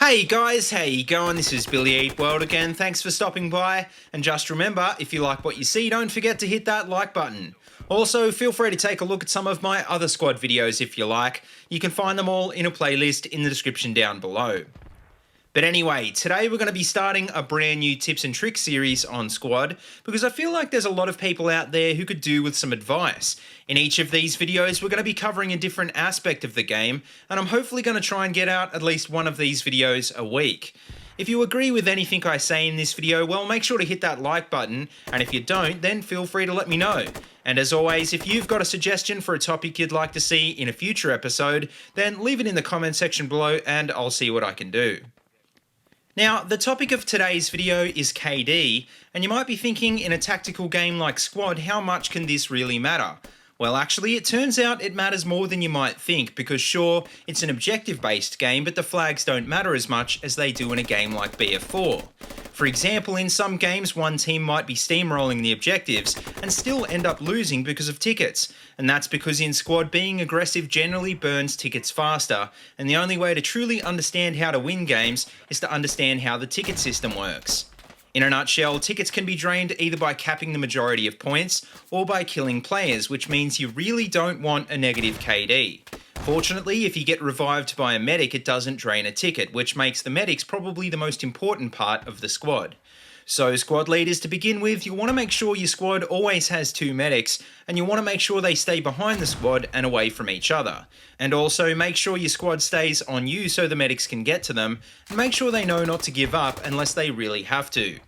Hey guys, how you going? This is BillyEatWorld again. Thanks for stopping by. And just remember, if you like what you see, don't forget to hit that like button. Also, feel free to take a look at some of my other squad videos if you like. You can find them all in a playlist in the description down below. But anyway, today we're going to be starting a brand new tips and tricks series on Squad because I feel like there's a lot of people out there who could do with some advice. In each of these videos, we're going to be covering a different aspect of the game, and I'm hopefully going to try and get out at least one of these videos a week. If you agree with anything I say in this video, well, make sure to hit that like button, and if you don't, then feel free to let me know. And as always, if you've got a suggestion for a topic you'd like to see in a future episode, then leave it in the comment section below and I'll see what I can do. Now, the topic of today's video is KD, and you might be thinking in a tactical game like Squad, how much can this really matter? Well, actually, it turns out it matters more than you might think, because sure, it's an objective-based game, but the flags don't matter as much as they do in a game like BF4. For example, in some games, one team might be steamrolling the objectives and still end up losing because of tickets. And that's because in Squad, being aggressive generally burns tickets faster, and the only way to truly understand how to win games is to understand how the ticket system works. In a nutshell, tickets can be drained either by capping the majority of points or by killing players, which means you really don't want a negative KD. Fortunately, if you get revived by a medic, it doesn't drain a ticket, which makes the medics probably the most important part of the squad. So squad leaders, to begin with, you want to make sure your squad always has 2 medics, and you want to make sure they stay behind the squad and away from each other. And also make sure your squad stays on you so the medics can get to them, and make sure they know not to give up unless they really have to.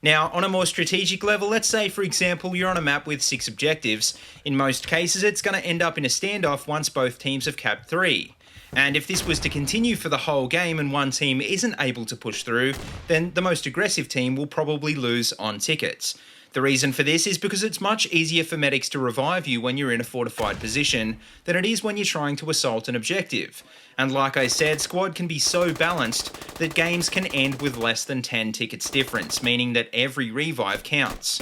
Now, on a more strategic level, let's say for example you're on a map with 6 objectives. In most cases it's going to end up in a standoff once both teams have capped 3. And if this was to continue for the whole game and one team isn't able to push through, then the most aggressive team will probably lose on tickets. The reason for this is because it's much easier for medics to revive you when you're in a fortified position than it is when you're trying to assault an objective. And like I said, Squad can be so balanced that games can end with less than 10 tickets difference, meaning that every revive counts.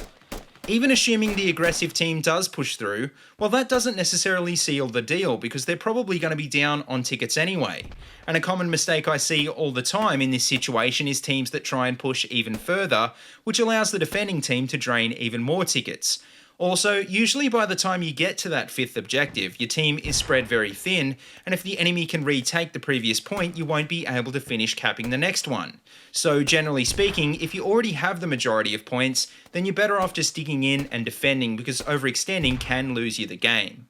Even assuming the aggressive team does push through, well, that doesn't necessarily seal the deal because they're probably going to be down on tickets anyway. And a common mistake I see all the time in this situation is teams that try and push even further, which allows the defending team to drain even more tickets. Also, usually by the time you get to that 5th objective, your team is spread very thin, and if the enemy can retake the previous point, you won't be able to finish capping the next one. So generally speaking, if you already have the majority of points, then you're better off just digging in and defending because overextending can lose you the game.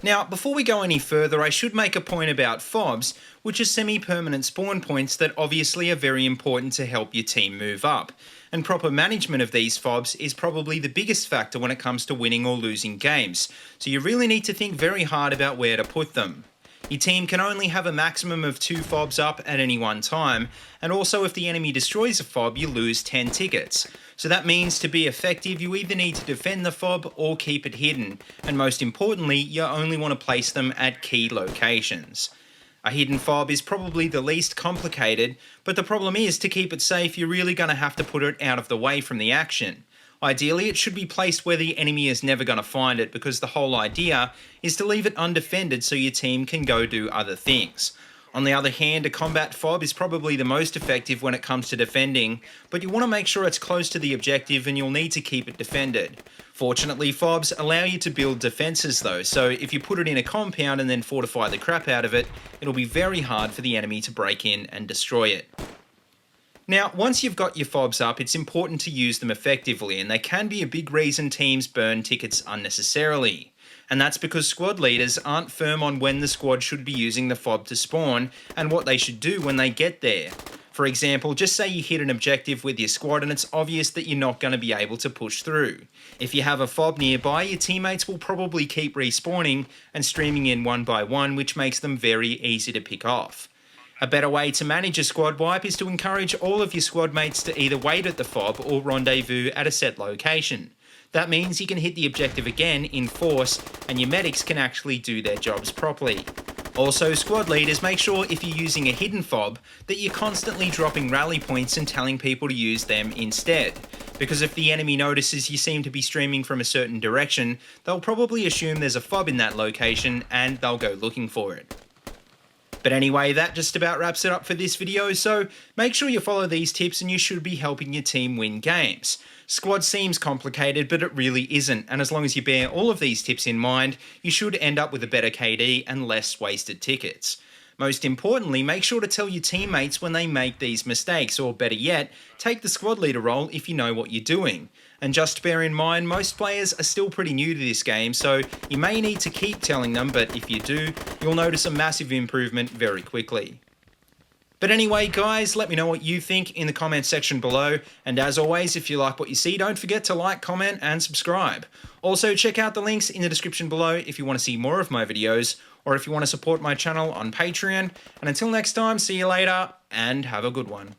Now, before we go any further, I should make a point about fobs, which are semi-permanent spawn points that obviously are very important to help your team move up. And proper management of these fobs is probably the biggest factor when it comes to winning or losing games, so you really need to think very hard about where to put them. Your team can only have a maximum of 2 fobs up at any one time, and also if the enemy destroys a fob, you lose 10 tickets. So that means to be effective, you either need to defend the fob or keep it hidden, and most importantly, you only want to place them at key locations. A hidden fob is probably the least complicated, but the problem is to keep it safe, you're really going to have to put it out of the way from the action. Ideally, it should be placed where the enemy is never going to find it because the whole idea is to leave it undefended so your team can go do other things. On the other hand, a combat fob is probably the most effective when it comes to defending, but you want to make sure it's close to the objective and you'll need to keep it defended. Fortunately, fobs allow you to build defences though, so if you put it in a compound and then fortify the crap out of it, it'll be very hard for the enemy to break in and destroy it. Now, once you've got your fobs up, it's important to use them effectively, and they can be a big reason teams burn tickets unnecessarily. And that's because squad leaders aren't firm on when the squad should be using the fob to spawn and what they should do when they get there. For example, just say you hit an objective with your squad and it's obvious that you're not going to be able to push through. If you have a fob nearby, your teammates will probably keep respawning and streaming in one by one, which makes them very easy to pick off. A better way to manage a squad wipe is to encourage all of your squad mates to either wait at the fob or rendezvous at a set location. That means you can hit the objective again in force and your medics can actually do their jobs properly. Also, squad leaders, make sure if you're using a hidden fob that you're constantly dropping rally points and telling people to use them instead. Because if the enemy notices you seem to be streaming from a certain direction, they'll probably assume there's a fob in that location and they'll go looking for it. But anyway, that just about wraps it up for this video, so make sure you follow these tips and you should be helping your team win games. Squad seems complicated, but it really isn't, and as long as you bear all of these tips in mind, you should end up with a better KD and less wasted tickets. Most importantly, make sure to tell your teammates when they make these mistakes, or better yet, take the squad leader role if you know what you're doing. And just bear in mind, most players are still pretty new to this game, so you may need to keep telling them, but if you do, you'll notice a massive improvement very quickly. But anyway, guys, let me know what you think in the comments section below, and as always, if you like what you see, don't forget to like, comment, and subscribe. Also, check out the links in the description below if you want to see more of my videos, or if you want to support my channel on Patreon. And until next time, see you later, and have a good one.